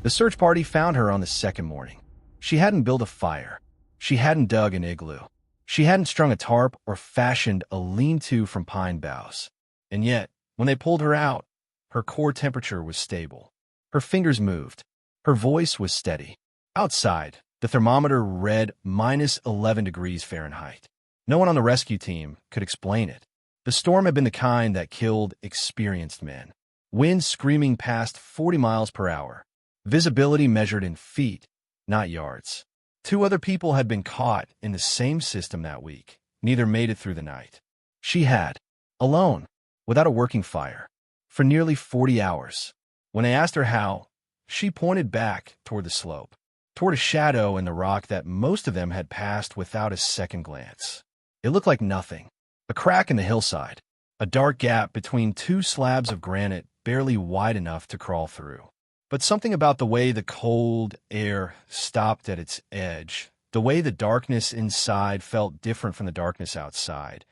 The search party found her on the second morning. She hadn't built a fire. She hadn't dug an igloo. She hadn't strung a tarp or fashioned a lean-to from pine boughs. And yet, when they pulled her out, her core temperature was stable. Her fingers moved. Her voice was steady. Outside, the thermometer read -11 degrees Fahrenheit. No one on the rescue team could explain it. The storm had been the kind that killed experienced men. Winds screaming past 40 miles per hour. Visibility measured in feet, not yards. 2 other people had been caught in the same system that week. Neither made it through the night. She had, alone, without a working fire, for nearly 40 hours. When I asked her how, she pointed back toward the slope, toward a shadow in the rock that most of them had passed without a second glance. It looked like nothing. A crack in the hillside, a dark gap between 2 slabs of granite barely wide enough to crawl through. But something about the way the cold air stopped at its edge, the way the darkness inside felt different from the darkness outside,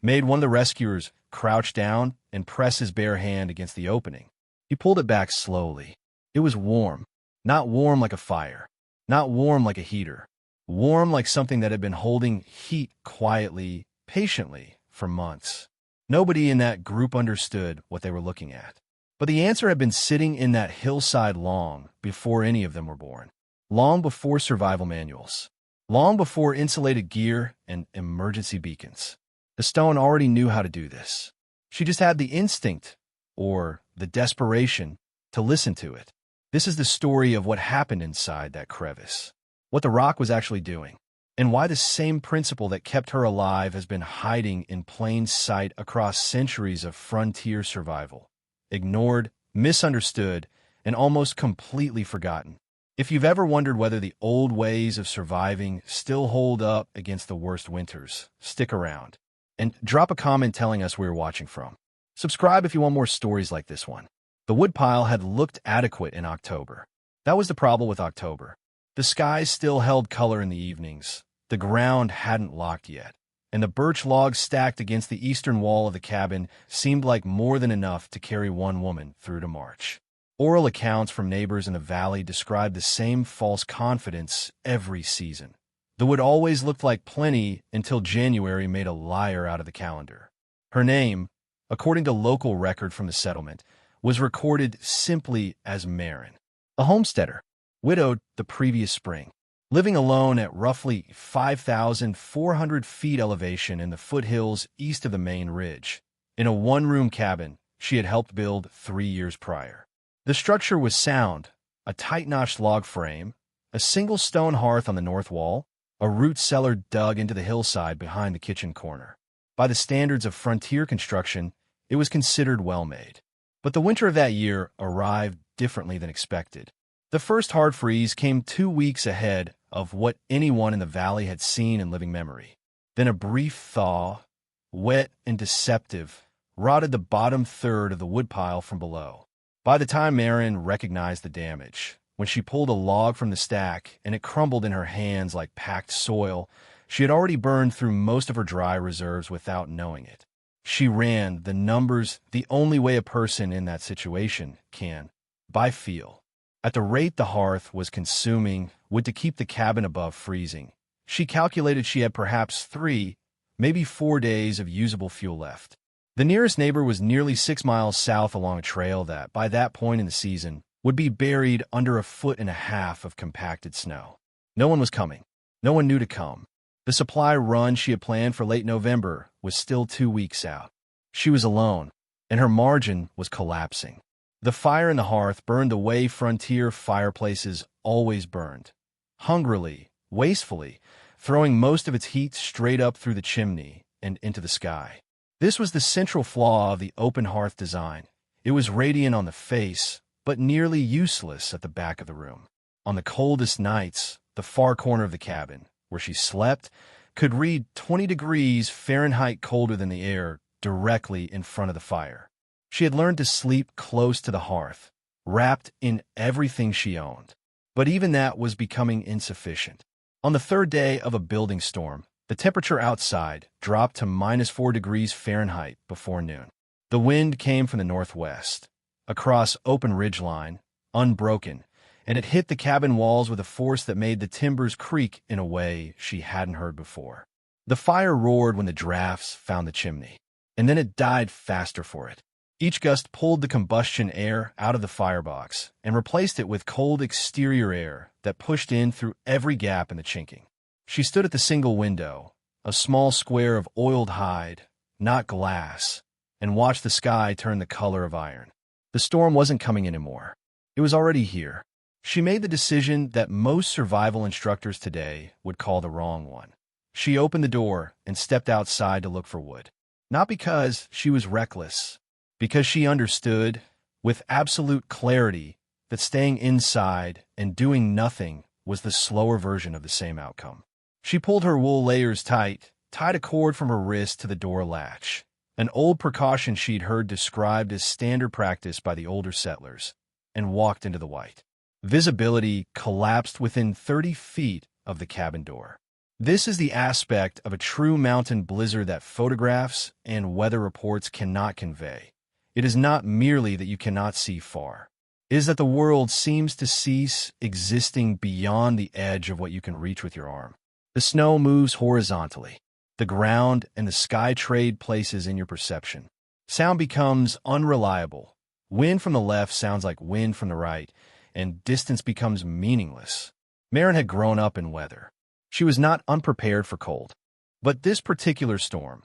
made one of the rescuers crouch down and press his bare hand against the opening. He pulled it back slowly. It was warm, not warm like a fire, not warm like a heater, warm like something that had been holding heat quietly, patiently, for months. Nobody in that group understood what they were looking at. But the answer had been sitting in that hillside long before any of them were born, long before survival manuals, long before insulated gear and emergency beacons. The stone already knew how to do this. She just had the instinct, or the desperation, to listen to it. This is the story of what happened inside that crevice, what the rock was actually doing, and why the same principle that kept her alive has been hiding in plain sight across centuries of frontier survival. Ignored, misunderstood, and almost completely forgotten. If you've ever wondered whether the old ways of surviving still hold up against the worst winters, stick around. And drop a comment telling us where you're watching from. Subscribe if you want more stories like this one. The woodpile had looked adequate in October. That was the problem with October. The skies still held color in the evenings. The ground hadn't locked yet. And the birch logs stacked against the eastern wall of the cabin seemed like more than enough to carry one woman through to March. Oral accounts from neighbors in the valley described the same false confidence every season. The wood always looked like plenty until January made a liar out of the calendar. Her name, according to local record from the settlement, was recorded simply as Marin, a homesteader, widowed the previous spring. Living alone at roughly 5,400 feet elevation in the foothills east of the main ridge, in a one-room cabin she had helped build 3 years prior. The structure was sound, a tight-notched log frame, a single stone hearth on the north wall, a root cellar dug into the hillside behind the kitchen corner. By the standards of frontier construction, it was considered well-made. But the winter of that year arrived differently than expected. The first hard freeze came 2 weeks ahead of what anyone in the valley had seen in living memory. Then a brief thaw, wet and deceptive, rotted the bottom third of the woodpile from below. By the time Marin recognized the damage, when she pulled a log from the stack and it crumbled in her hands like packed soil, she had already burned through most of her dry reserves without knowing it. She ran the numbers the only way a person in that situation can, by feel. At the rate the hearth was consuming wood to keep the cabin above freezing, she calculated she had perhaps 3, maybe 4 days of usable fuel left. The nearest neighbor was nearly 6 miles south along a trail that, by that point in the season, would be buried under 1.5 feet of compacted snow. No one was coming. No one knew to come. The supply run she had planned for late November was still 2 weeks out. She was alone, and her margin was collapsing. The fire in the hearth burned the way frontier fireplaces always burned, hungrily, wastefully, throwing most of its heat straight up through the chimney and into the sky. This was the central flaw of the open hearth design. It was radiant on the face, but nearly useless at the back of the room. On the coldest nights, the far corner of the cabin, where she slept, could read 20 degrees Fahrenheit colder than the air directly in front of the fire. She had learned to sleep close to the hearth, wrapped in everything she owned. But even that was becoming insufficient. On the third day of a building storm, the temperature outside dropped to -4 degrees Fahrenheit before noon. The wind came from the northwest. Across open ridgeline, unbroken, and it hit the cabin walls with a force that made the timbers creak in a way she hadn't heard before. The fire roared when the drafts found the chimney, and then it died faster for it. Each gust pulled the combustion air out of the firebox and replaced it with cold exterior air that pushed in through every gap in the chinking. She stood at the single window, a small square of oiled hide, not glass, and watched the sky turn the color of iron. The storm wasn't coming anymore. It was already here. She made the decision that most survival instructors today would call the wrong one. She opened the door and stepped outside to look for wood. Not because she was reckless, because she understood, with absolute clarity, that staying inside and doing nothing was the slower version of the same outcome. She pulled her wool layers tight, tied a cord from her wrist to the door latch, an old precaution she'd heard described as standard practice by the older settlers, and walked into the white. Visibility collapsed within 30 feet of the cabin door. This is the aspect of a true mountain blizzard that photographs and weather reports cannot convey. It is not merely that you cannot see far. It is that the world seems to cease existing beyond the edge of what you can reach with your arm. The snow moves horizontally. The ground and the sky trade places in your perception. Sound becomes unreliable. Wind from the left sounds like wind from the right, and distance becomes meaningless. Maren had grown up in weather. She was not unprepared for cold. But this particular storm,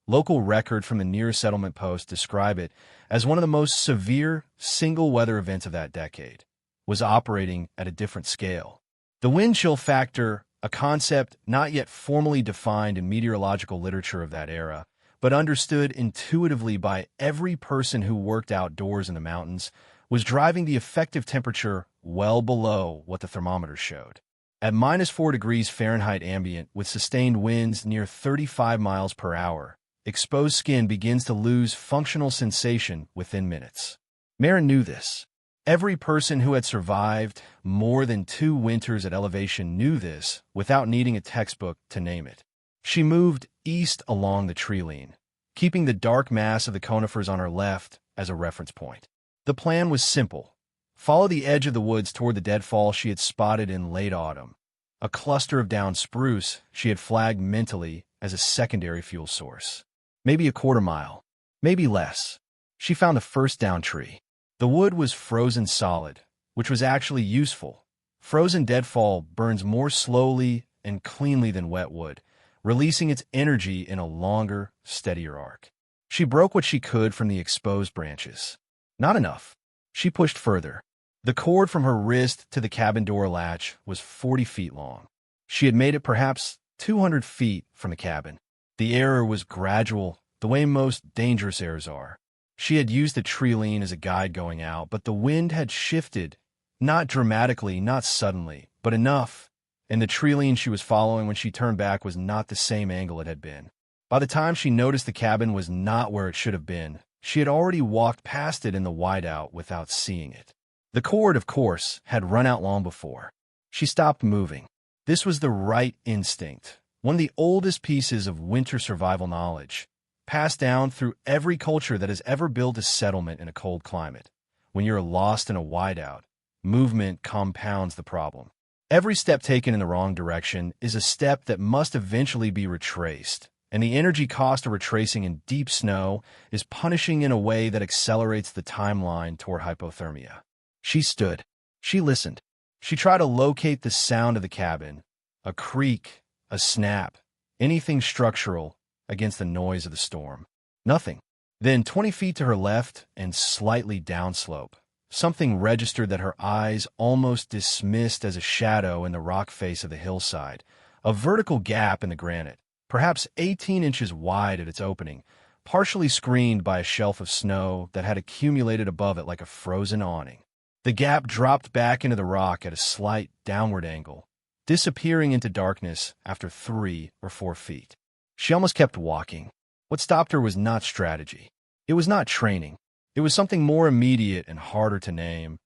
local record from the nearest settlement post describe it as one of the most severe single weather events of that decade, was operating at a different scale. The wind chill factor, a concept not yet formally defined in meteorological literature of that era, but understood intuitively by every person who worked outdoors in the mountains, was driving the effective temperature well below what the thermometer showed. At -4 degrees Fahrenheit ambient with sustained winds near 35 miles per hour, exposed skin begins to lose functional sensation within minutes. Maren knew this. Every person who had survived more than 2 winters at elevation knew this without needing a textbook to name it. She moved east along the tree line, keeping the dark mass of the conifers on her left as a reference point. The plan was simple. Follow the edge of the woods toward the deadfall she had spotted in late autumn, a cluster of downed spruce she had flagged mentally as a secondary fuel source. Maybe a quarter mile, maybe less. She found the first down tree. The wood was frozen solid, which was actually useful. Frozen deadfall burns more slowly and cleanly than wet wood, releasing its energy in a longer, steadier arc. She broke what she could from the exposed branches. Not enough. She pushed further. The cord from her wrist to the cabin door latch was 40 feet long. She had made it perhaps 200 feet from the cabin. The error was gradual, the way most dangerous errors are. She had used the tree line as a guide going out, but the wind had shifted, not dramatically, not suddenly, but enough, and the tree line she was following when she turned back was not the same angle it had been. By the time she noticed the cabin was not where it should have been, she had already walked past it in the whiteout without seeing it. The cord, of course, had run out long before. She stopped moving. This was the right instinct, one of the oldest pieces of winter survival knowledge, passed down through every culture that has ever built a settlement in a cold climate. When you're lost in a whiteout, movement compounds the problem. Every step taken in the wrong direction is a step that must eventually be retraced, and the energy cost of retracing in deep snow is punishing in a way that accelerates the timeline toward hypothermia. She stood. She listened. She tried to locate the sound of the cabin, a creak, a snap, anything structural against the noise of the storm. Nothing. Then 20 feet to her left and slightly downslope, something registered that her eyes almost dismissed as a shadow in the rock face of the hillside, a vertical gap in the granite, perhaps 18 inches wide at its opening, partially screened by a shelf of snow that had accumulated above it like a frozen awning. The gap dropped back into the rock at a slight downward angle, disappearing into darkness after 3 or 4 feet. She almost kept walking. What stopped her was not strategy. It was not training. It was something more immediate and harder to name.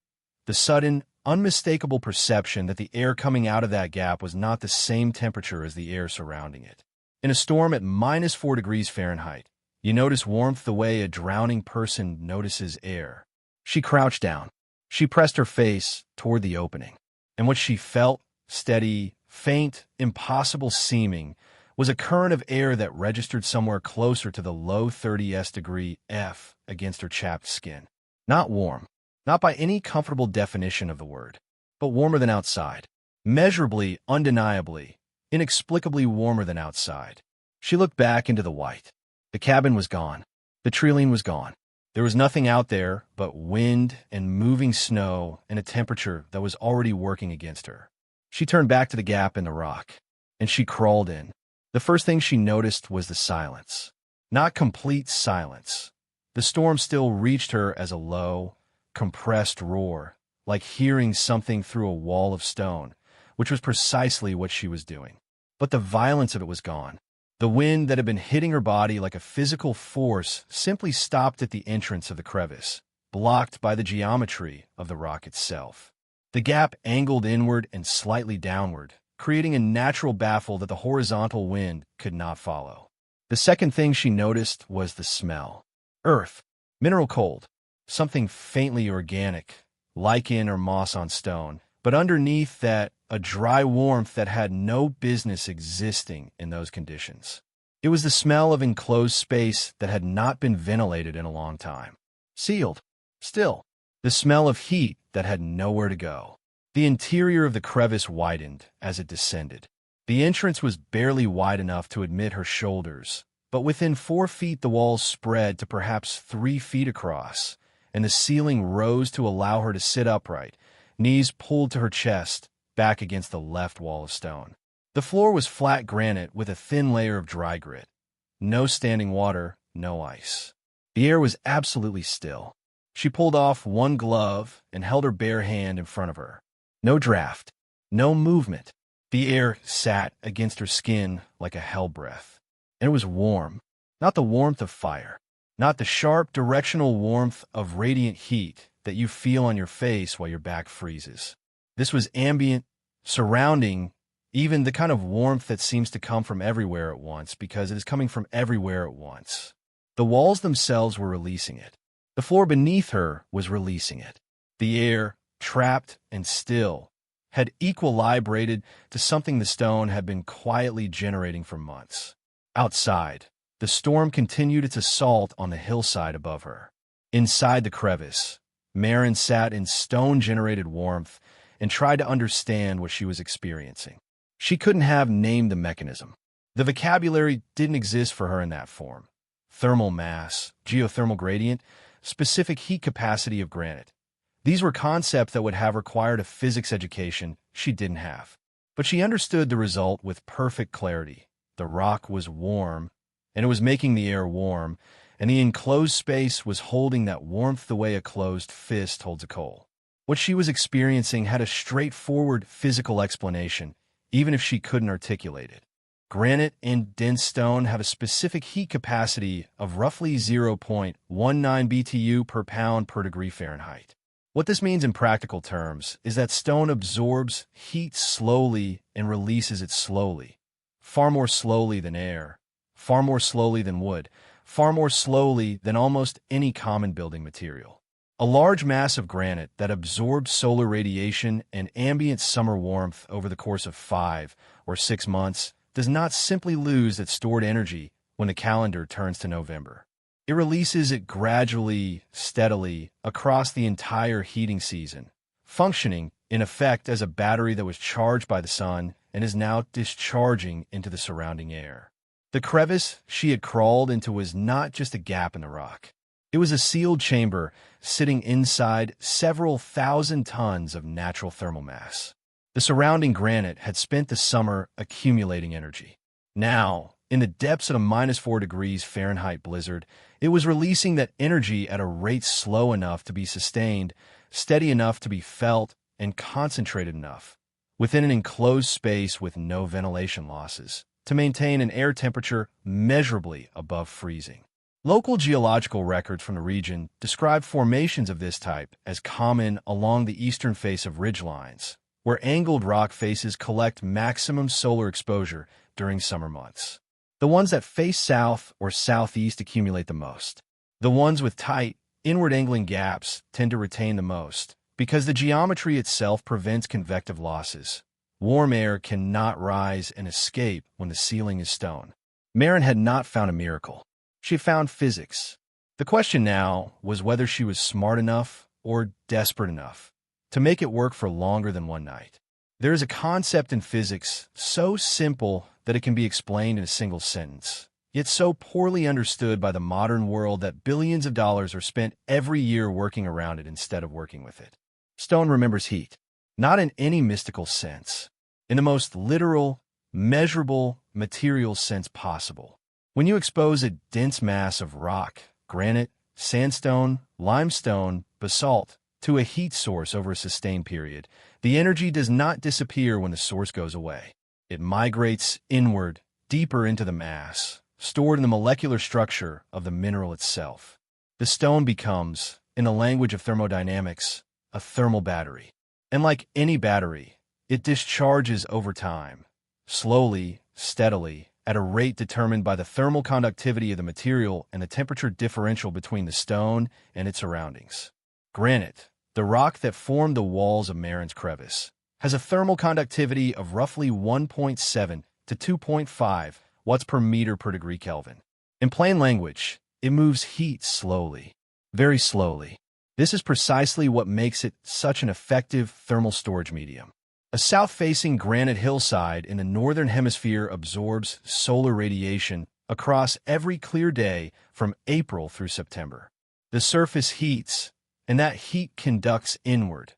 The sudden, unmistakable perception that the air coming out of that gap was not the same temperature as the air surrounding it. In a storm at -4 degrees Fahrenheit, you notice warmth the way a drowning person notices air. She crouched down. She pressed her face toward the opening, and what she felt, steady, faint, impossible seeming, was a current of air that registered somewhere closer to the low 30s degree F against her chapped skin. Not warm, not by any comfortable definition of the word, but warmer than outside. Measurably, undeniably, inexplicably warmer than outside. She looked back into the white. The cabin was gone. The treeline was gone. There was nothing out there but wind and moving snow and a temperature that was already working against her. She turned back to the gap in the rock, and she crawled in. The first thing she noticed was the silence. Not complete silence. The storm still reached her as a low, compressed roar, like hearing something through a wall of stone, which was precisely what she was doing. But the violence of it was gone. The wind that had been hitting her body like a physical force simply stopped at the entrance of the crevice, blocked by the geometry of the rock itself. The gap angled inward and slightly downward, creating a natural baffle that the horizontal wind could not follow. The second thing she noticed was the smell. Earth, mineral cold, something faintly organic, lichen or moss on stone, but underneath that, a dry warmth that had no business existing in those conditions. It was the smell of enclosed space that had not been ventilated in a long time. Sealed. Still. The smell of heat that had nowhere to go. The interior of the crevice widened as it descended. The entrance was barely wide enough to admit her shoulders, but within 4 feet the walls spread to perhaps 3 feet across, and the ceiling rose to allow her to sit upright, knees pulled to her chest, back against the left wall of stone. The floor was flat granite with a thin layer of dry grit. No standing water, no ice. The air was absolutely still. She pulled off one glove and held her bare hand in front of her. No draft, no movement. The air sat against her skin like a hell breath. And it was warm, not the warmth of fire, not the sharp directional warmth of radiant heat that you feel on your face while your back freezes. This was ambient, surrounding, even the kind of warmth that seems to come from everywhere at once because it is coming from everywhere at once. The walls themselves were releasing it. The floor beneath her was releasing it. The air, trapped and still, had equilibrated to something the stone had been quietly generating for months. Outside, the storm continued its assault on the hillside above her. Inside the crevice, Marin sat in stone-generated warmth and tried to understand what she was experiencing. She couldn't have named the mechanism. The vocabulary didn't exist for her in that form. Thermal mass, geothermal gradient, specific heat capacity of granite. These were concepts that would have required a physics education she didn't have. But she understood the result with perfect clarity. The rock was warm, and it was making the air warm, and the enclosed space was holding that warmth the way a closed fist holds a coal. What she was experiencing had a straightforward physical explanation, even if she couldn't articulate it. Granite and dense stone have a specific heat capacity of roughly 0.19 BTU per pound per degree Fahrenheit. What this means in practical terms is that stone absorbs heat slowly and releases it slowly, far more slowly than air, far more slowly than wood, far more slowly than almost any common building material. A large mass of granite that absorbs solar radiation and ambient summer warmth over the course of 5 or 6 months does not simply lose its stored energy when the calendar turns to November. It releases it gradually, steadily, across the entire heating season, functioning, in effect, as a battery that was charged by the sun and is now discharging into the surrounding air. The crevice she had crawled into was not just a gap in the rock. It was a sealed chamber sitting inside several thousand tons of natural thermal mass. The surrounding granite had spent the summer accumulating energy. Now, in the depths of a -4 degrees Fahrenheit blizzard, it was releasing that energy at a rate slow enough to be sustained, steady enough to be felt, and concentrated enough, within an enclosed space with no ventilation losses, to maintain an air temperature measurably above freezing. Local geological records from the region describe formations of this type as common along the eastern face of ridgelines, where angled rock faces collect maximum solar exposure during summer months. The ones that face south or southeast accumulate the most. The ones with tight, inward angling gaps tend to retain the most, Because the geometry itself prevents convective losses. Warm air cannot rise and escape when the ceiling is stone. Maren had not found a miracle. She found physics. The question now was whether she was smart enough or desperate enough to make it work for longer than one night. There is a concept in physics so simple that it can be explained in a single sentence, yet so poorly understood by the modern world that billions of dollars are spent every year working around it instead of working with it. Stone remembers heat, not in any mystical sense, in the most literal, measurable, material sense possible. When you expose a dense mass of rock, granite, sandstone, limestone, basalt, to a heat source over a sustained period, the energy does not disappear when the source goes away. It migrates inward, deeper into the mass, stored in the molecular structure of the mineral itself. The stone becomes, in the language of thermodynamics, a thermal battery. And like any battery, it discharges over time, slowly, steadily, at a rate determined by the thermal conductivity of the material and the temperature differential between the stone and its surroundings. Granite, the rock that formed the walls of Maren's crevice, has a thermal conductivity of roughly 1.7 to 2.5 watts per meter per degree Kelvin. In plain language, it moves heat slowly, very slowly. This is precisely what makes it such an effective thermal storage medium. A south-facing granite hillside in the northern hemisphere absorbs solar radiation across every clear day from April through September. The surface heats, and that heat conducts inward,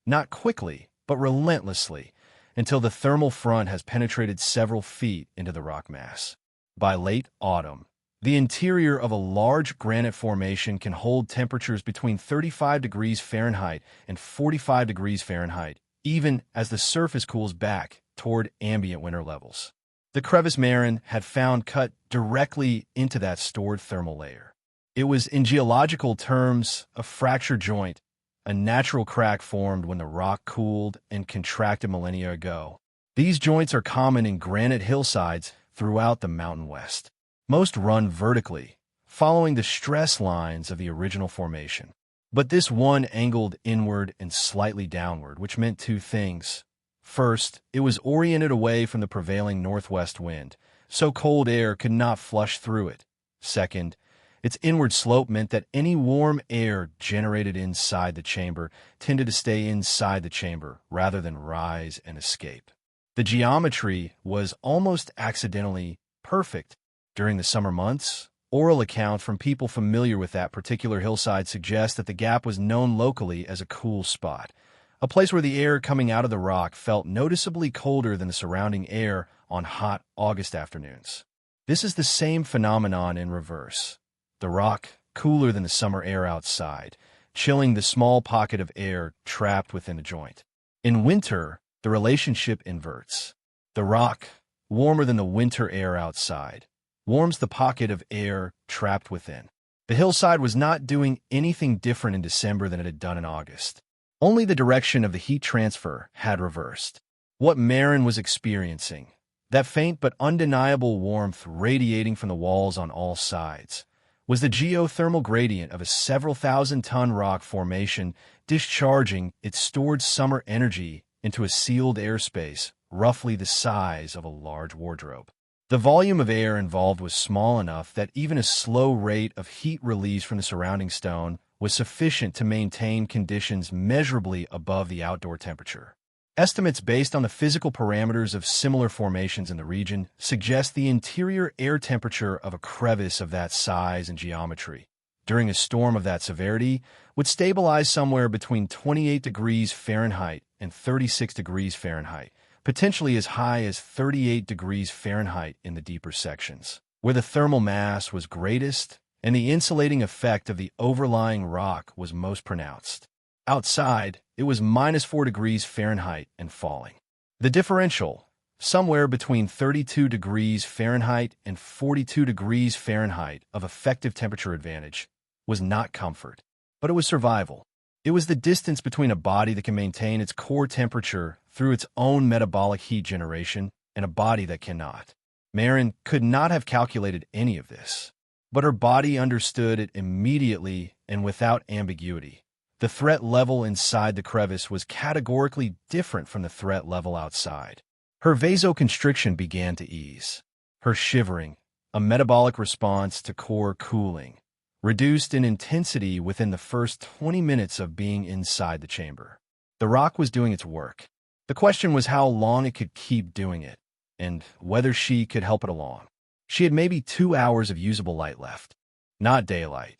not quickly, but relentlessly, until the thermal front has penetrated several feet into the rock mass. By late autumn, the interior of a large granite formation can hold temperatures between 35 degrees Fahrenheit and 45 degrees Fahrenheit, even as the surface cools back toward ambient winter levels. The crevice Maren had found cut directly into that stored thermal layer. It was, in geological terms, a fracture joint, a natural crack formed when the rock cooled and contracted millennia ago. These joints are common in granite hillsides throughout the Mountain West. Most run vertically, following the stress lines of the original formation. But this one angled inward and slightly downward, which meant two things. First, it was oriented away from the prevailing northwest wind, so cold air could not flush through it. Second, its inward slope meant that any warm air generated inside the chamber tended to stay inside the chamber rather than rise and escape. The geometry was almost accidentally perfect during the summer months. Oral account from people familiar with that particular hillside suggests that the gap was known locally as a cool spot, a place where the air coming out of the rock felt noticeably colder than the surrounding air on hot August afternoons. This is the same phenomenon in reverse. The rock, cooler than the summer air outside, chilling the small pocket of air trapped within the joint. In winter, the relationship inverts. The rock, warmer than the winter air outside, warms the pocket of air trapped within. The hillside was not doing anything different in December than it had done in August. Only the direction of the heat transfer had reversed. What Maren was experiencing, that faint but undeniable warmth radiating from the walls on all sides, was the geothermal gradient of a several thousand-ton rock formation discharging its stored summer energy into a sealed airspace roughly the size of a large wardrobe. The volume of air involved was small enough that even a slow rate of heat release from the surrounding stone was sufficient to maintain conditions measurably above the outdoor temperature. Estimates based on the physical parameters of similar formations in the region suggest the interior air temperature of a crevice of that size and geometry, during a storm of that severity, would stabilize somewhere between 28 degrees Fahrenheit and 36 degrees Fahrenheit, potentially as high as 38 degrees Fahrenheit in the deeper sections, where the thermal mass was greatest and the insulating effect of the overlying rock was most pronounced. Outside, it was -4 degrees Fahrenheit and falling. The differential, somewhere between 32 degrees Fahrenheit and 42 degrees Fahrenheit of effective temperature advantage, was not comfort, but it was survival. It was the distance between a body that can maintain its core temperature through its own metabolic heat generation and a body that cannot. Maren could not have calculated any of this, but her body understood it immediately and without ambiguity. The threat level inside the crevice was categorically different from the threat level outside. Her vasoconstriction began to ease. Her shivering, a metabolic response to core cooling, reduced in intensity within the first 20 minutes of being inside the chamber. The rock was doing its work. The question was how long it could keep doing it, and whether she could help it along. She had maybe 2 hours of usable light left. Not daylight.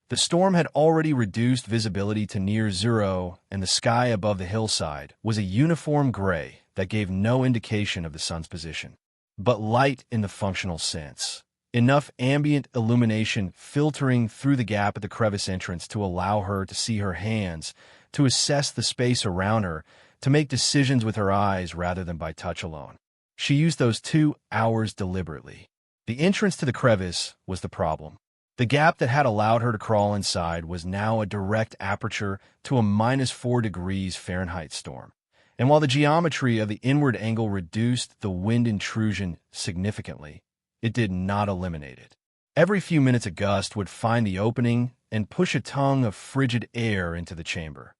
The storm had already reduced visibility to near zero, and the sky above the hillside was a uniform gray that gave no indication of the sun's position. But light in the functional sense. Enough ambient illumination filtering through the gap at the crevice entrance to allow her to see her hands, to assess the space around her, to make decisions with her eyes rather than by touch alone. She used those 2 hours deliberately. The entrance to the crevice was the problem. The gap that had allowed her to crawl inside was now a direct aperture to a -4 degrees Fahrenheit storm. And while the geometry of the inward angle reduced the wind intrusion significantly, it did not eliminate it. Every few minutes a gust would find the opening and push a tongue of frigid air into the chamber.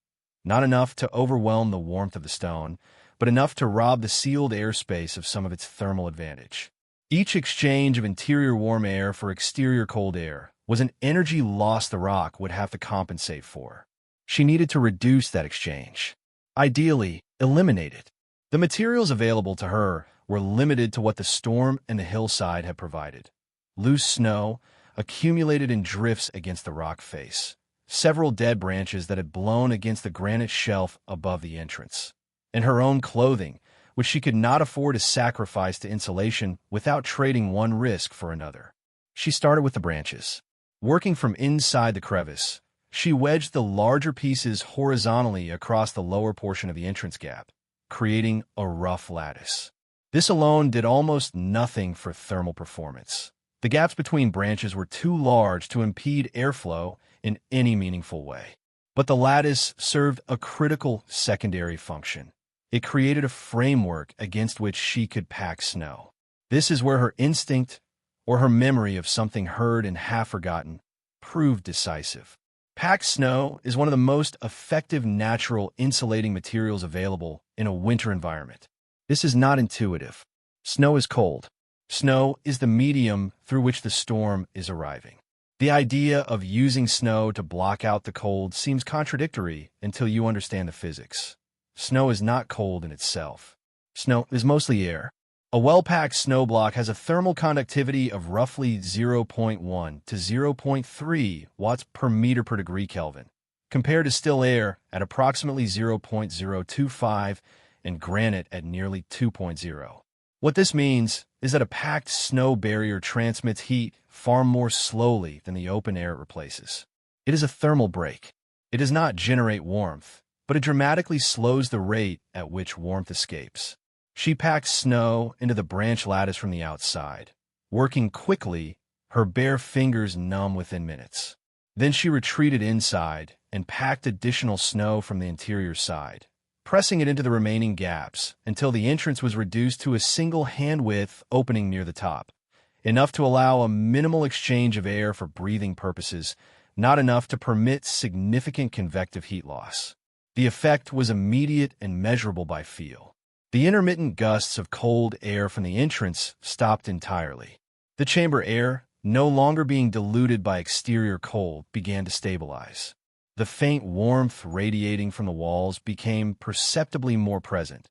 Not enough to overwhelm the warmth of the stone, but enough to rob the sealed airspace of some of its thermal advantage. Each exchange of interior warm air for exterior cold air was an energy loss the rock would have to compensate for. She needed to reduce that exchange. Ideally, eliminate it. The materials available to her were limited to what the storm and the hillside had provided. Loose snow, accumulated in drifts against the rock face. Several dead branches that had blown against the granite shelf above the entrance. And her own clothing, which she could not afford to sacrifice to insulation without trading one risk for another. She started with the branches. Working from inside the crevice, she wedged the larger pieces horizontally across the lower portion of the entrance gap, creating a rough lattice. This alone did almost nothing for thermal performance. The gaps between branches were too large to impede airflow in any meaningful way. But the lattice served a critical secondary function. It created a framework against which she could pack snow. This is where her instinct, or her memory of something heard and half forgotten, proved decisive. Packed snow is one of the most effective natural insulating materials available in a winter environment. This is not intuitive. Snow is cold. Snow is the medium through which the storm is arriving. The idea of using snow to block out the cold seems contradictory until you understand the physics. Snow is not cold in itself. Snow is mostly air. A well-packed snow block has a thermal conductivity of roughly 0.1 to 0.3 watts per meter per degree Kelvin, compared to still air at approximately 0.025 and granite at nearly 2.0. What this means is that a packed snow barrier transmits heat far more slowly than the open air it replaces. It is a thermal break. It does not generate warmth, but it dramatically slows the rate at which warmth escapes. She packed snow into the branch lattice from the outside, working quickly, her bare fingers numb within minutes. Then she retreated inside and packed additional snow from the interior side, pressing it into the remaining gaps until the entrance was reduced to a single hand-width opening near the top, enough to allow a minimal exchange of air for breathing purposes, not enough to permit significant convective heat loss. The effect was immediate and measurable by feel. The intermittent gusts of cold air from the entrance stopped entirely. The chamber air, no longer being diluted by exterior cold, began to stabilize. The faint warmth radiating from the walls became perceptibly more present,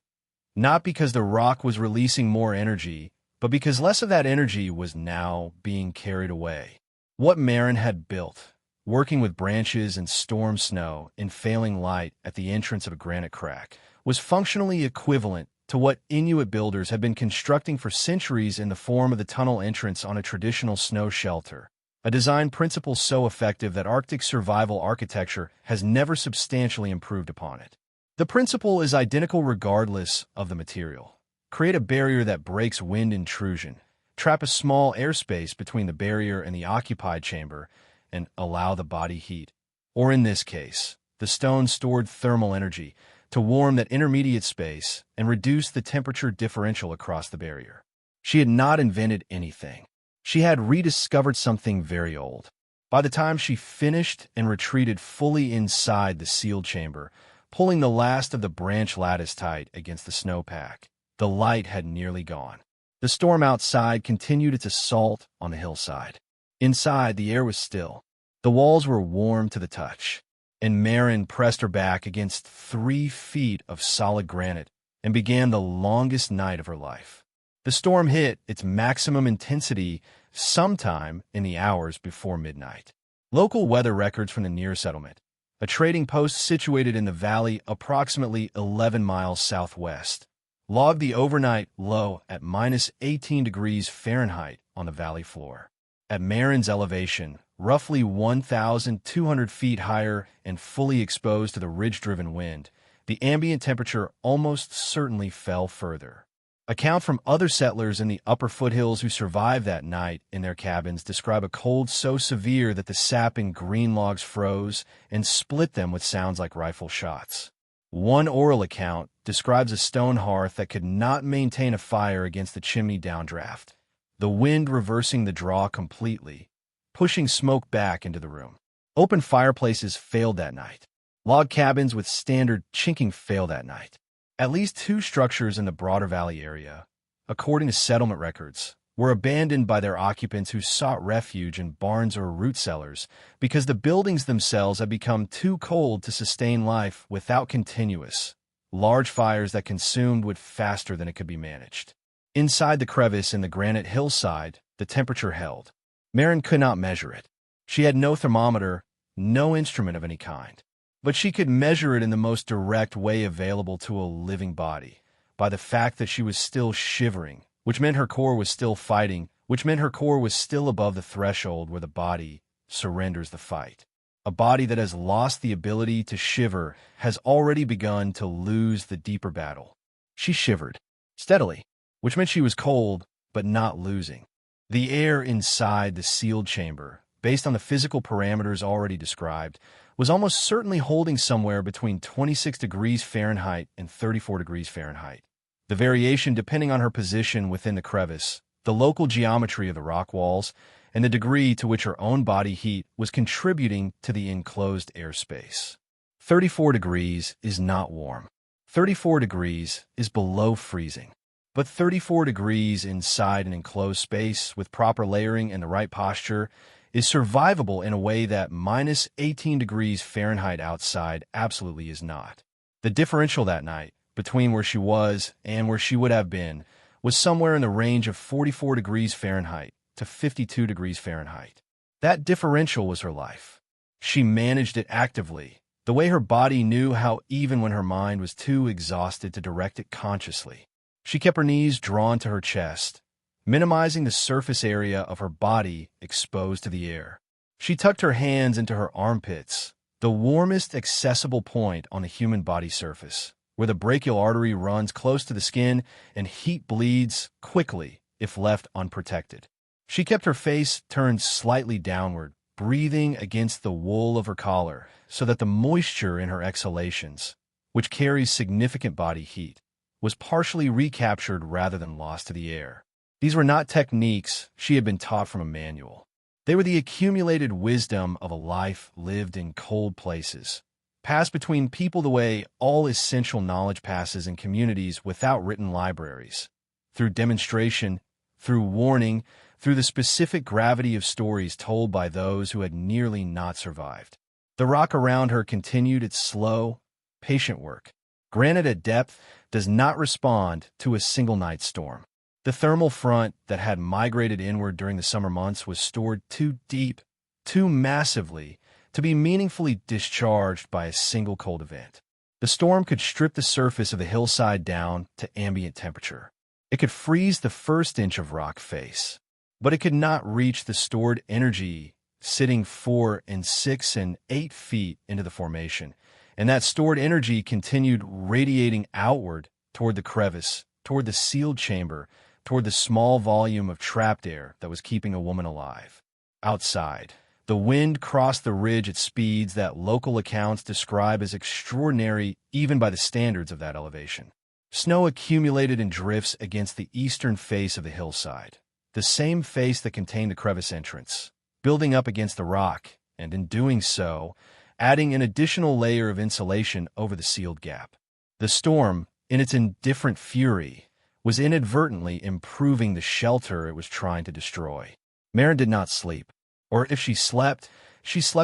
not because the rock was releasing more energy, but because less of that energy was now being carried away. What Marin had built, working with branches and storm snow in failing light at the entrance of a granite crack, was functionally equivalent to what Inuit builders had been constructing for centuries in the form of the tunnel entrance on a traditional snow shelter, a design principle so effective that Arctic survival architecture has never substantially improved upon it. The principle is identical regardless of the material. Create a barrier that breaks wind intrusion, trap a small airspace between the barrier and the occupied chamber, and allow the body heat, or in this case, the stone stored thermal energy, to warm that intermediate space and reduce the temperature differential across the barrier. She had not invented anything. She had rediscovered something very old. By the time she finished and retreated fully inside the sealed chamber, pulling the last of the branch lattice tight against the snowpack, the light had nearly gone. The storm outside continued its assault on the hillside. Inside, the air was still. The walls were warm to the touch, and Marin pressed her back against 3 feet of solid granite and began the longest night of her life. The storm hit its maximum intensity sometime in the hours before midnight. Local weather records from the near settlement, a trading post situated in the valley approximately 11 miles southwest, logged the overnight low at -18 degrees Fahrenheit on the valley floor. At Marin's elevation, roughly 1,200 feet higher and fully exposed to the ridge-driven wind, the ambient temperature almost certainly fell further. Accounts from other settlers in the upper foothills who survived that night in their cabins describe a cold so severe that the sap in green logs froze and split them with sounds like rifle shots. One oral account describes a stone hearth that could not maintain a fire against the chimney downdraft, the wind reversing the draw completely, pushing smoke back into the room. Open fireplaces failed that night. Log cabins with standard chinking failed that night. At least 2 structures in the broader valley area, according to settlement records, were abandoned by their occupants who sought refuge in barns or root cellars because the buildings themselves had become too cold to sustain life without continuous, large fires that consumed wood faster than it could be managed. Inside the crevice in the granite hillside, the temperature held. Marin could not measure it. She had no thermometer, no instrument of any kind. But she could measure it in the most direct way available to a living body, by the fact that she was still shivering, which meant her core was still fighting, which meant her core was still above the threshold where the body surrenders the fight. A body that has lost the ability to shiver has already begun to lose the deeper battle. She shivered, steadily, which meant she was cold, but not losing. The air inside the sealed chamber, based on the physical parameters already described, was almost certainly holding somewhere between 26 degrees Fahrenheit and 34 degrees Fahrenheit. The variation depending on her position within the crevice, the local geometry of the rock walls, and the degree to which her own body heat was contributing to the enclosed airspace. 34 degrees is not warm. 34 degrees is below freezing. But 34 degrees inside an enclosed space with proper layering and the right posture is survivable in a way that -18 degrees Fahrenheit outside absolutely is not. The differential that night between where she was and where she would have been was somewhere in the range of 44 degrees Fahrenheit to 52 degrees Fahrenheit. That differential was her life. She managed it actively, the way her body knew how even when her mind was too exhausted to direct it consciously. She kept her knees drawn to her chest, minimizing the surface area of her body exposed to the air. She tucked her hands into her armpits, the warmest accessible point on the human body surface, where the brachial artery runs close to the skin and heat bleeds quickly if left unprotected. She kept her face turned slightly downward, breathing against the wool of her collar so that the moisture in her exhalations, which carries significant body heat, was partially recaptured rather than lost to the air. These were not techniques she had been taught from a manual. They were the accumulated wisdom of a life lived in cold places, passed between people the way all essential knowledge passes in communities without written libraries, through demonstration, through warning, through the specific gravity of stories told by those who had nearly not survived. The rock around her continued its slow, patient work. Granite at depth does not respond to a single night storm. The thermal front that had migrated inward during the summer months was stored too deep, too massively, to be meaningfully discharged by a single cold event. The storm could strip the surface of the hillside down to ambient temperature. It could freeze the first inch of rock face, but it could not reach the stored energy sitting 4 and 6 and 8 feet into the formation, and that stored energy continued radiating outward toward the crevice, toward the sealed chamber, toward the small volume of trapped air that was keeping a woman alive. Outside, the wind crossed the ridge at speeds that local accounts describe as extraordinary even by the standards of that elevation. Snow accumulated in drifts against the eastern face of the hillside, the same face that contained the crevice entrance. building up against the rock, and in doing so, adding an additional layer of insulation over the sealed gap. The storm, in its indifferent fury, was inadvertently improving the shelter it was trying to destroy. Maren did not sleep, or if she slept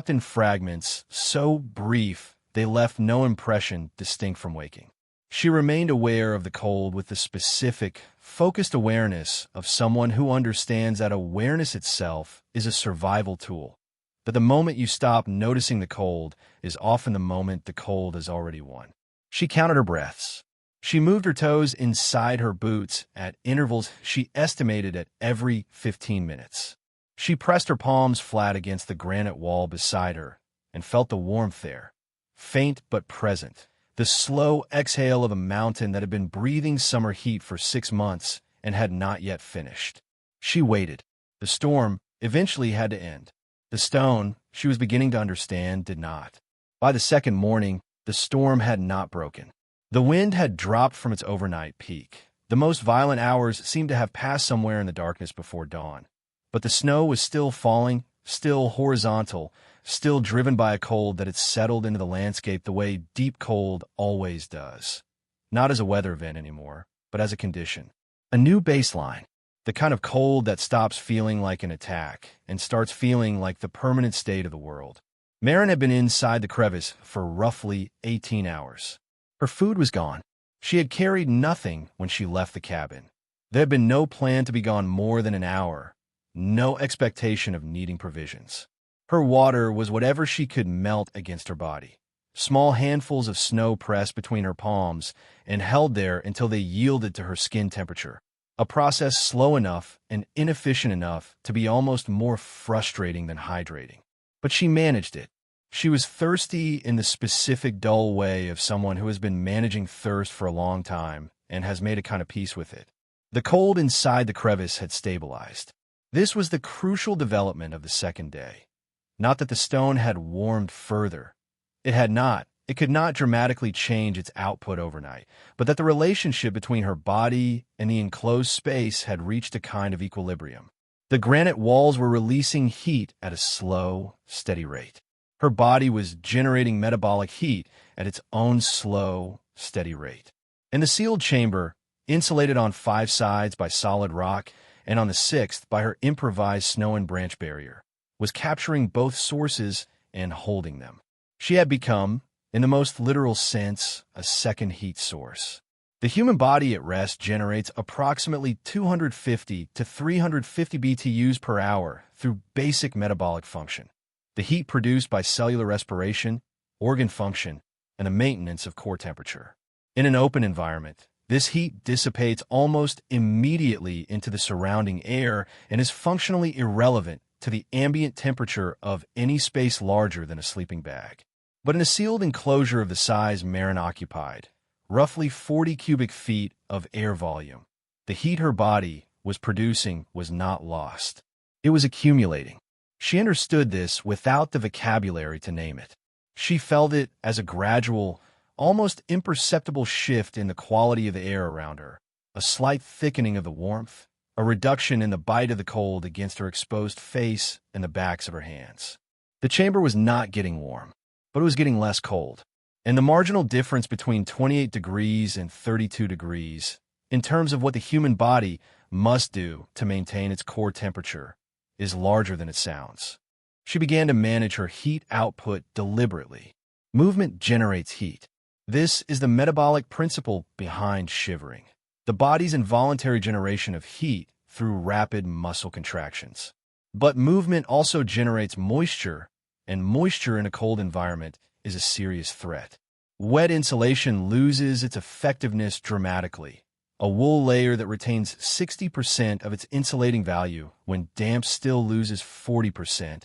in fragments so brief they left no impression distinct from waking. She remained aware of the cold with the specific, focused awareness of someone who understands that awareness itself is a survival tool, that the moment you stop noticing the cold is often the moment the cold has already won. She counted her breaths. She moved her toes inside her boots at intervals she estimated at every 15 minutes. She pressed her palms flat against the granite wall beside her and felt the warmth there, faint but present, the slow exhale of a mountain that had been breathing summer heat for 6 months and had not yet finished. She waited. The storm eventually had to end. The stone, she was beginning to understand, did not. By the second morning, the storm had not broken. The wind had dropped from its overnight peak. The most violent hours seemed to have passed somewhere in the darkness before dawn. But the snow was still falling, still horizontal, still driven by a cold that had settled into the landscape the way deep cold always does. Not as a weather event anymore, but as a condition. A new baseline. The kind of cold that stops feeling like an attack and starts feeling like the permanent state of the world. Maren had been inside the crevice for roughly 18 hours. Her food was gone. She had carried nothing when she left the cabin. There had been no plan to be gone more than an hour, no expectation of needing provisions. Her water was whatever she could melt against her body. Small handfuls of snow pressed between her palms and held there until they yielded to her skin temperature, a process slow enough and inefficient enough to be almost more frustrating than hydrating. But she managed it. She was thirsty in the specific dull way of someone who has been managing thirst for a long time and has made a kind of peace with it. The cold inside the crevice had stabilized. This was the crucial development of the second day. Not that the stone had warmed further. It had not. It could not dramatically change its output overnight, but that the relationship between her body and the enclosed space had reached a kind of equilibrium. The granite walls were releasing heat at a slow, steady rate. Her body was generating metabolic heat at its own slow, steady rate. In the sealed chamber, insulated on 5 sides by solid rock and on the 6th by her improvised snow and branch barrier, was capturing both sources and holding them. She had become, in the most literal sense, a second heat source. The human body at rest generates approximately 250 to 350 BTUs per hour through basic metabolic function. The heat produced by cellular respiration, organ function, and the maintenance of core temperature. In an open environment, this heat dissipates almost immediately into the surrounding air and is functionally irrelevant to the ambient temperature of any space larger than a sleeping bag. But in a sealed enclosure of the size Maren occupied, roughly 40 cubic feet of air volume, the heat her body was producing was not lost. It was accumulating. She understood this without the vocabulary to name it. She felt it as a gradual, almost imperceptible shift in the quality of the air around her, a slight thickening of the warmth, a reduction in the bite of the cold against her exposed face and the backs of her hands. The chamber was not getting warm, but it was getting less cold. And the marginal difference between 28 degrees and 32 degrees, in terms of what the human body must do to maintain its core temperature, is larger than it sounds. She began to manage her heat output deliberately. Movement generates heat. This is the metabolic principle behind shivering, the body's involuntary generation of heat through rapid muscle contractions. But movement also generates moisture, and moisture in a cold environment is a serious threat. Wet insulation loses its effectiveness dramatically. A wool layer that retains 60% of its insulating value when damp still loses 40%,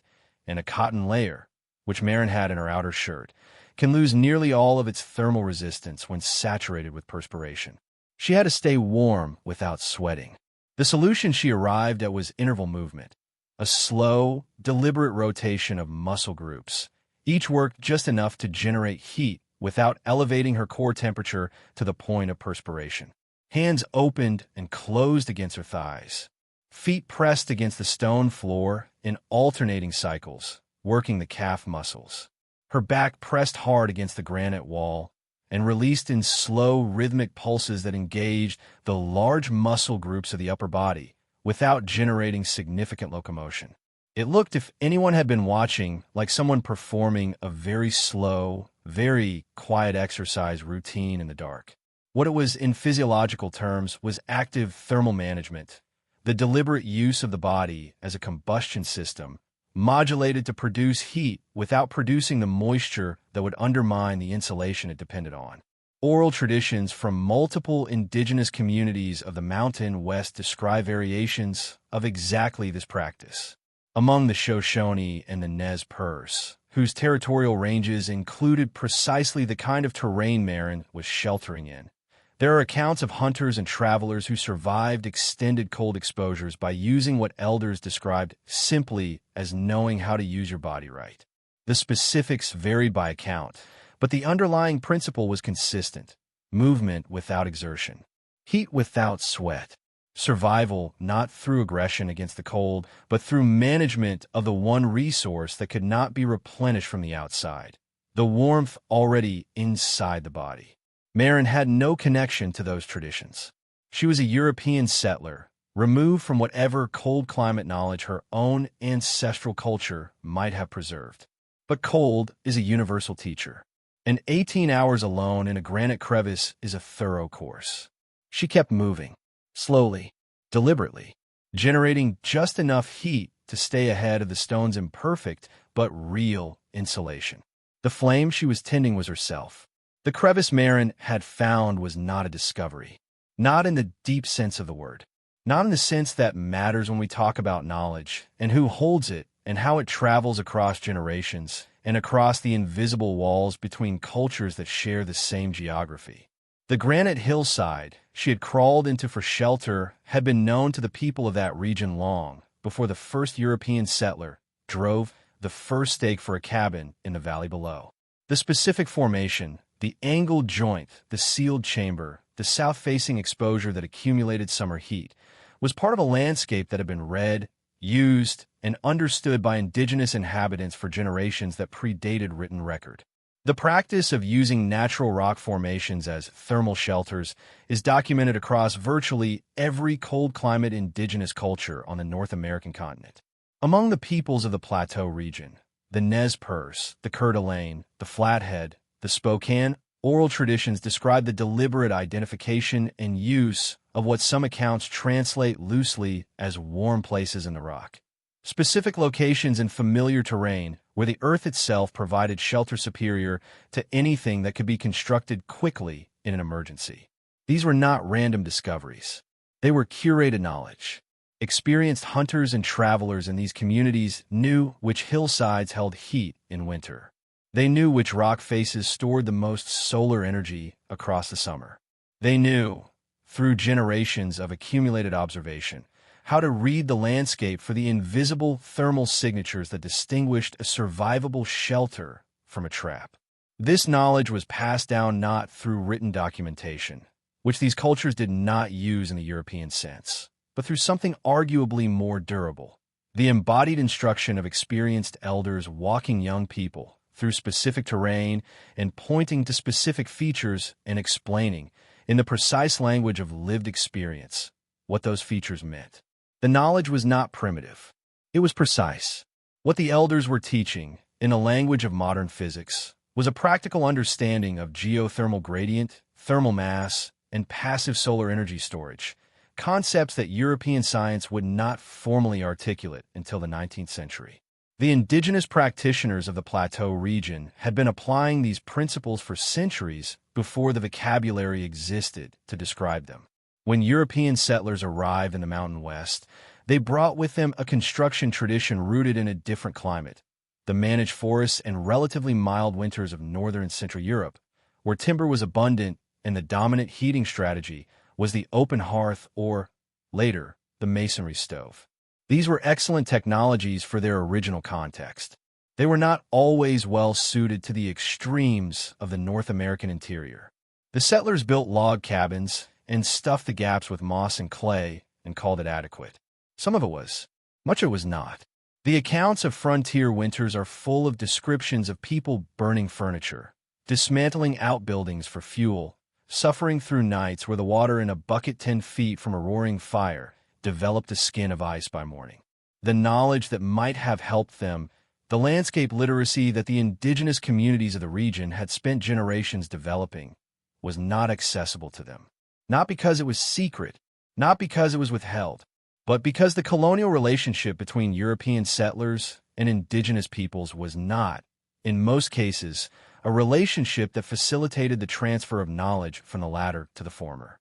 and a cotton layer, which Maren had in her outer shirt, can lose nearly all of its thermal resistance when saturated with perspiration. She had to stay warm without sweating. The solution she arrived at was interval movement, a slow, deliberate rotation of muscle groups. Each worked just enough to generate heat without elevating her core temperature to the point of perspiration. Hands opened and closed against her thighs. feet pressed against the stone floor in alternating cycles, working the calf muscles. Her back pressed hard against the granite wall and released in slow, rhythmic pulses that engaged the large muscle groups of the upper body without generating significant locomotion. It looked, if anyone had been watching, like someone performing a very slow, very quiet exercise routine in the dark. What it was in physiological terms was active thermal management, the deliberate use of the body as a combustion system, modulated to produce heat without producing the moisture that would undermine the insulation it depended on. Oral traditions from multiple indigenous communities of the Mountain West describe variations of exactly this practice. Among the Shoshone and the Nez Perce, whose territorial ranges included precisely the kind of terrain Marin was sheltering in, there are accounts of hunters and travelers who survived extended cold exposures by using what elders described simply as knowing how to use your body right. The specifics varied by account, but the underlying principle was consistent: movement without exertion, heat without sweat, survival not through aggression against the cold, but through management of the one resource that could not be replenished from the outside, the warmth already inside the body. Marin had no connection to those traditions. She was a European settler, removed from whatever cold climate knowledge her own ancestral culture might have preserved. But cold is a universal teacher, and 18 hours alone in a granite crevice is a thorough course. She kept moving, slowly, deliberately, generating just enough heat to stay ahead of the stone's imperfect but real insulation. The flame she was tending was herself. The crevice Marin had found was not a discovery, not in the deep sense of the word, not in the sense that matters when we talk about knowledge and who holds it and how it travels across generations and across the invisible walls between cultures that share the same geography. The granite hillside she had crawled into for shelter had been known to the people of that region long before the first European settler drove the first stake for a cabin in the valley below. The specific formation, the angled joint, the sealed chamber, the south-facing exposure that accumulated summer heat, was part of a landscape that had been read, used, and understood by indigenous inhabitants for generations that predated written record. The practice of using natural rock formations as thermal shelters is documented across virtually every cold-climate indigenous culture on the North American continent. Among the peoples of the Plateau region, the Nez Perce, the Coeur d'Alene, the Flathead, the Spokane, oral traditions describe the deliberate identification and use of what some accounts translate loosely as warm places in the rock. Specific locations in familiar terrain where the earth itself provided shelter superior to anything that could be constructed quickly in an emergency. These were not random discoveries. They were curated knowledge. Experienced hunters and travelers in these communities knew which hillsides held heat in winter. They knew which rock faces stored the most solar energy across the summer. They knew, through generations of accumulated observation, how to read the landscape for the invisible thermal signatures that distinguished a survivable shelter from a trap. This knowledge was passed down not through written documentation, which these cultures did not use in the European sense, but through something arguably more durable: the embodied instruction of experienced elders walking young people through specific terrain and pointing to specific features and explaining, in the precise language of lived experience, what those features meant. The knowledge was not primitive. It was precise. What the elders were teaching, in the language of modern physics, was a practical understanding of geothermal gradient, thermal mass, and passive solar energy storage, concepts that European science would not formally articulate until the 19th century. The indigenous practitioners of the Plateau region had been applying these principles for centuries before the vocabulary existed to describe them. When European settlers arrived in the Mountain West, they brought with them a construction tradition rooted in a different climate: the managed forests and relatively mild winters of northern and central Europe, where timber was abundant and the dominant heating strategy was the open hearth or, later, the masonry stove. These were excellent technologies for their original context. They were not always well suited to the extremes of the North American interior. The settlers built log cabins and stuffed the gaps with moss and clay and called it adequate. Some of it was. Much of it was not. The accounts of frontier winters are full of descriptions of people burning furniture, dismantling outbuildings for fuel, suffering through nights where the water in a bucket 10 feet from a roaring fire developed a skin of ice by morning. The knowledge that might have helped them, the landscape literacy that the indigenous communities of the region had spent generations developing, was not accessible to them. Not because it was secret, not because it was withheld, but because the colonial relationship between European settlers and indigenous peoples was not, in most cases, a relationship that facilitated the transfer of knowledge from the latter to the former.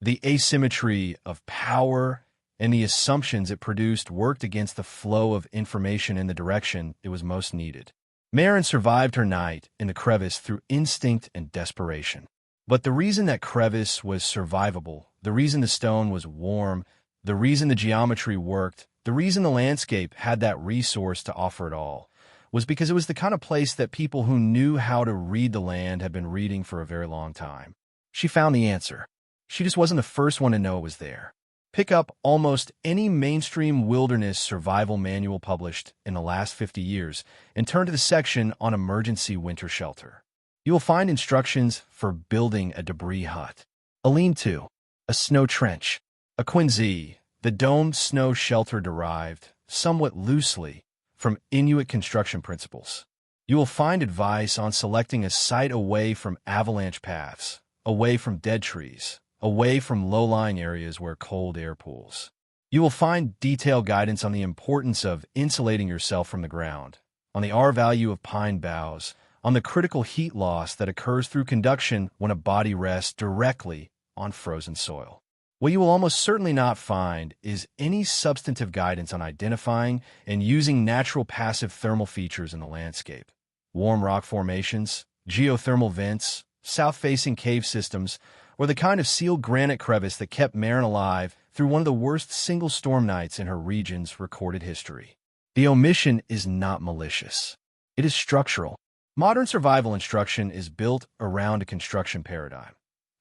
The asymmetry of power and the assumptions it produced worked against the flow of information in the direction it was most needed. Maren survived her night in the crevice through instinct and desperation. But the reason that crevice was survivable, the reason the stone was warm, the reason the geometry worked, the reason the landscape had that resource to offer it all, was because it was the kind of place that people who knew how to read the land had been reading for a very long time. She found the answer. She just wasn't the first one to know it was there. Pick up almost any mainstream wilderness survival manual published in the last 50 years and turn to the section on emergency winter shelter. You will find instructions for building a debris hut, a lean-to, a snow trench, a quinzhee, the domed snow shelter derived, somewhat loosely, from Inuit construction principles. You will find advice on selecting a site away from avalanche paths, away from dead trees, away from low-lying areas where cold air pools. You will find detailed guidance on the importance of insulating yourself from the ground, on the R-value of pine boughs, on the critical heat loss that occurs through conduction when a body rests directly on frozen soil. What you will almost certainly not find is any substantive guidance on identifying and using natural passive thermal features in the landscape. Warm rock formations, geothermal vents, south-facing cave systems, or the kind of sealed granite crevice that kept Maren alive through one of the worst single storm nights in her region's recorded history. The omission is not malicious. It is structural. Modern survival instruction is built around a construction paradigm.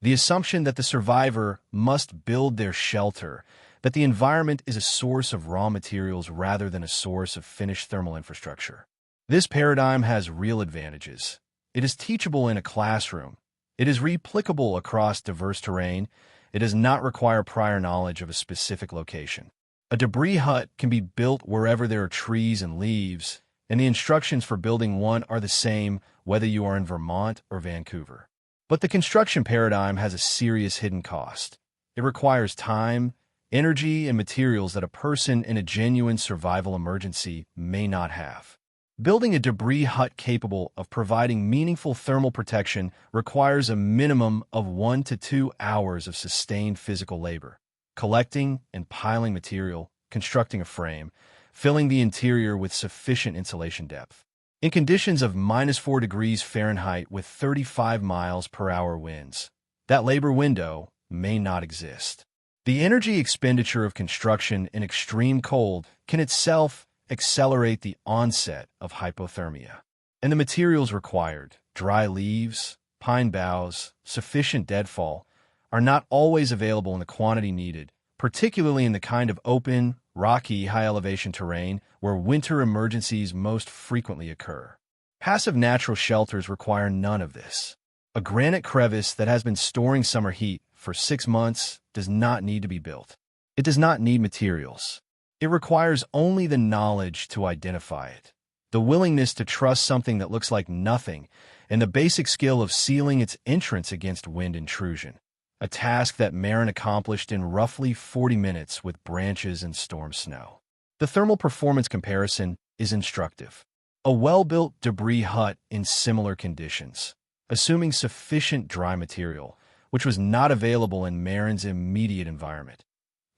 The assumption that the survivor must build their shelter, that the environment is a source of raw materials rather than a source of finished thermal infrastructure. This paradigm has real advantages. It is teachable in a classroom. It is replicable across diverse terrain. It does not require prior knowledge of a specific location. A debris hut can be built wherever there are trees and leaves, and the instructions for building one are the same whether you are in Vermont or Vancouver. But the construction paradigm has a serious hidden cost. It requires time, energy, and materials that a person in a genuine survival emergency may not have. Building a debris hut capable of providing meaningful thermal protection requires a minimum of 1 to 2 hours of sustained physical labor, collecting and piling material, constructing a frame, filling the interior with sufficient insulation depth. In conditions of -4 degrees Fahrenheit with 35 miles per hour winds, that labor window may not exist. The energy expenditure of construction in extreme cold can itself accelerate the onset of hypothermia. And the materials required, dry leaves, pine boughs, sufficient deadfall, are not always available in the quantity needed, particularly in the kind of open, rocky, high-elevation terrain where winter emergencies most frequently occur. Passive natural shelters require none of this. A granite crevice that has been storing summer heat for 6 months does not need to be built. It does not need materials. It requires only the knowledge to identify it, the willingness to trust something that looks like nothing, and the basic skill of sealing its entrance against wind intrusion, a task that Maren accomplished in roughly 40 minutes with branches and storm snow. The thermal performance comparison is instructive. A well-built debris hut in similar conditions, assuming sufficient dry material, which was not available in Maren's immediate environment,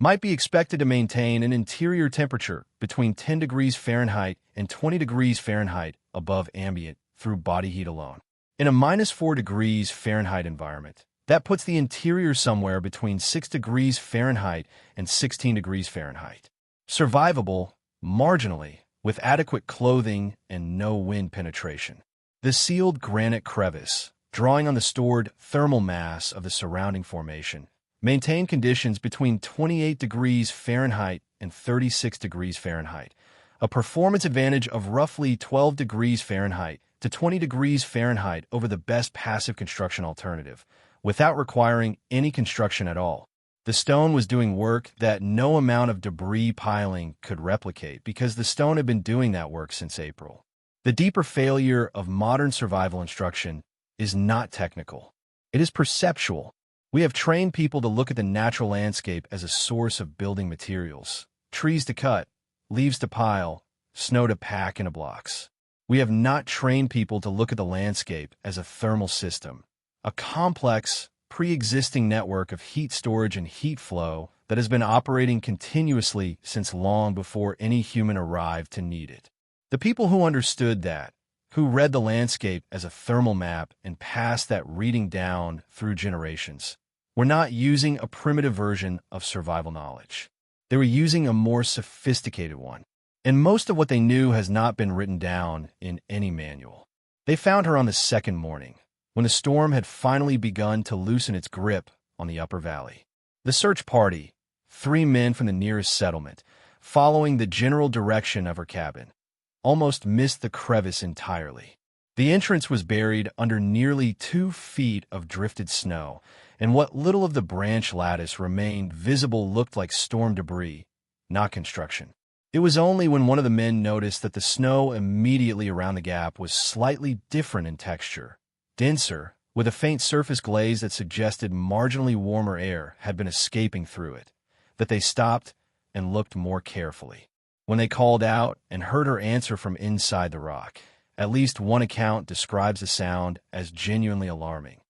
might be expected to maintain an interior temperature between 10 degrees Fahrenheit and 20 degrees Fahrenheit above ambient through body heat alone. In a -4 degrees Fahrenheit environment, that puts the interior somewhere between 6 degrees Fahrenheit and 16 degrees Fahrenheit. Survivable, marginally, with adequate clothing and no wind penetration. The sealed granite crevice, drawing on the stored thermal mass of the surrounding formation, maintained conditions between 28 degrees Fahrenheit and 36 degrees Fahrenheit, a performance advantage of roughly 12 degrees Fahrenheit to 20 degrees Fahrenheit over the best passive construction alternative, without requiring any construction at all. The stone was doing work that no amount of debris piling could replicate because the stone had been doing that work since April. The deeper failure of modern survival instruction is not technical. It is perceptual. We have trained people to look at the natural landscape as a source of building materials, trees to cut, leaves to pile, snow to pack into blocks. We have not trained people to look at the landscape as a thermal system, a complex, pre-existing network of heat storage and heat flow that has been operating continuously since long before any human arrived to need it. The people who understood that, who read the landscape as a thermal map and passed that reading down through generations, were not using a primitive version of survival knowledge. They were using a more sophisticated one. And most of what they knew has not been written down in any manual. They found her on the second morning, when the storm had finally begun to loosen its grip on the upper valley. The search party, 3 men from the nearest settlement, following the general direction of her cabin, almost missed the crevice entirely. The entrance was buried under nearly 2 feet of drifted snow, and what little of the branch lattice remained visible looked like storm debris, not construction. It was only when one of the men noticed that the snow immediately around the gap was slightly different in texture, denser, with a faint surface glaze that suggested marginally warmer air had been escaping through it, that they stopped and looked more carefully. When they called out and heard her answer from inside the rock, at least one account describes the sound as genuinely alarming.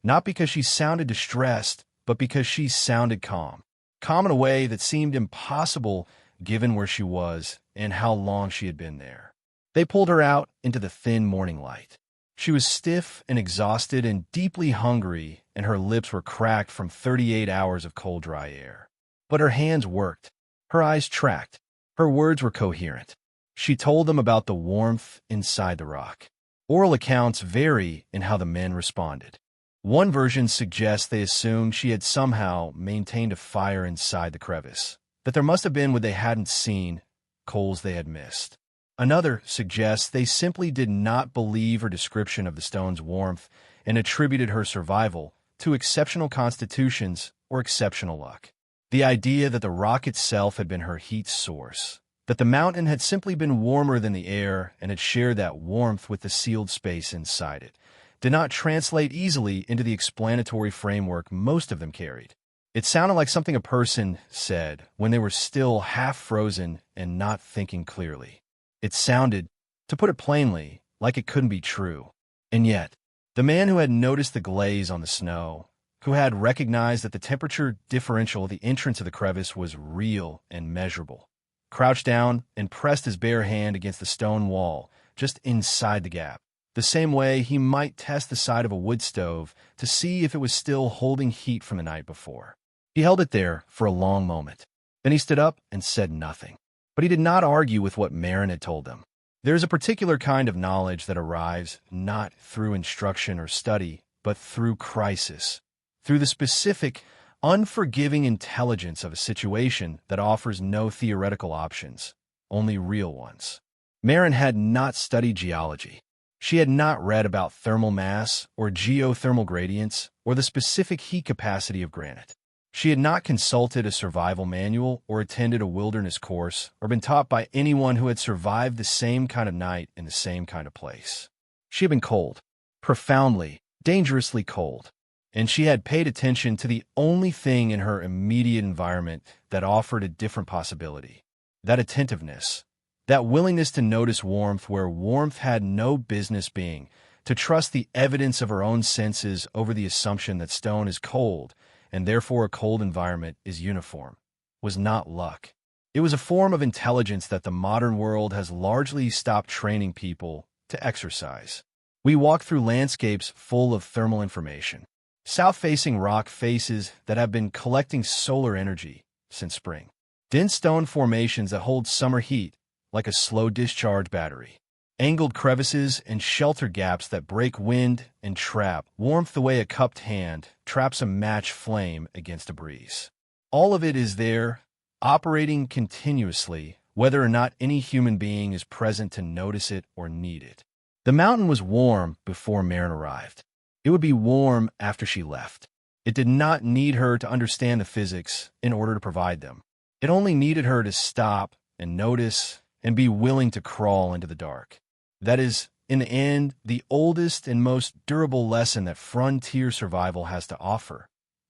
Not because she sounded distressed, but because she sounded calm. Calm in a way that seemed impossible given where she was and how long she had been there. They pulled her out into the thin morning light. She was stiff and exhausted and deeply hungry, and her lips were cracked from 38 hours of cold, dry air. But her hands worked. Her eyes tracked. Her words were coherent. She told them about the warmth inside the rock. Oral accounts vary in how the men responded. One version suggests they assumed she had somehow maintained a fire inside the crevice, that there must have been what they hadn't seen, coals they had missed. Another suggests they simply did not believe her description of the stone's warmth and attributed her survival to exceptional constitutions or exceptional luck. The idea that the rock itself had been her heat source, that the mountain had simply been warmer than the air and had shared that warmth with the sealed space inside it, did not translate easily into the explanatory framework most of them carried. It sounded like something a person said when they were still half frozen and not thinking clearly. It sounded, to put it plainly, like it couldn't be true. And yet, the man who had noticed the glaze on the snow, who had recognized that the temperature differential at the entrance of the crevice was real and measurable, crouched down and pressed his bare hand against the stone wall just inside the gap, the same way he might test the side of a wood stove to see if it was still holding heat from the night before. He held it there for a long moment. Then he stood up and said nothing. But he did not argue with what Marin had told them. There is a particular kind of knowledge that arrives not through instruction or study, but through crisis, through the specific, unforgiving intelligence of a situation that offers no theoretical options, only real ones. Marin had not studied geology. She had not read about thermal mass or geothermal gradients or the specific heat capacity of granite. She had not consulted a survival manual or attended a wilderness course or been taught by anyone who had survived the same kind of night in the same kind of place. She had been cold, profoundly, dangerously cold, and she had paid attention to the only thing in her immediate environment that offered a different possibility. That attentiveness, that willingness to notice warmth where warmth had no business being, to trust the evidence of her own senses over the assumption that stone is cold, and therefore a cold environment is uniform, was not luck. It was a form of intelligence that the modern world has largely stopped training people to exercise. We walk through landscapes full of thermal information, south-facing rock faces that have been collecting solar energy since spring, dense stone formations that hold summer heat like a slow-discharge battery, angled crevices, and shelter gaps that break wind and trap warmth the way a cupped hand traps a match flame against a breeze. All of it is there, operating continuously, whether or not any human being is present to notice it or need it. The mountain was warm before Marin arrived. It would be warm after she left. It did not need her to understand the physics in order to provide them. It only needed her to stop and notice and be willing to crawl into the dark. That is, in the end, the oldest and most durable lesson that frontier survival has to offer.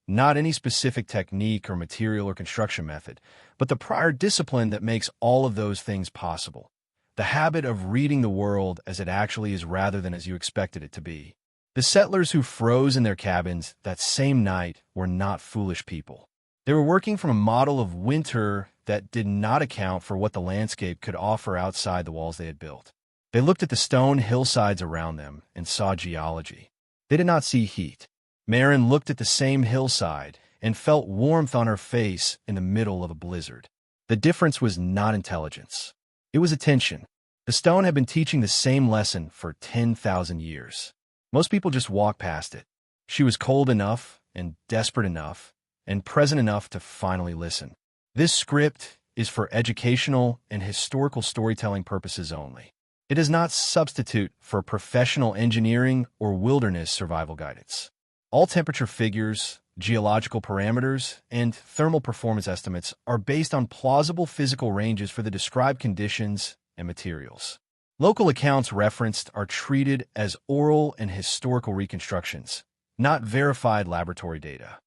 Not any specific technique or material or construction method, but the prior discipline that makes all of those things possible. The habit of reading the world as it actually is rather than as you expected it to be. The settlers who froze in their cabins that same night were not foolish people. They were working from a model of winter that did not account for what the landscape could offer outside the walls they had built. They looked at the stone hillsides around them and saw geology. They did not see heat. Marin looked at the same hillside and felt warmth on her face in the middle of a blizzard. The difference was not intelligence. It was attention. The stone had been teaching the same lesson for 10,000 years. Most people just walk past it. She was cold enough and desperate enough and present enough to finally listen. This script is for educational and historical storytelling purposes only. It does not substitute for professional engineering or wilderness survival guidance. All temperature figures, geological parameters, and thermal performance estimates are based on plausible physical ranges for the described conditions and materials. Local accounts referenced are treated as oral and historical reconstructions, not verified laboratory data.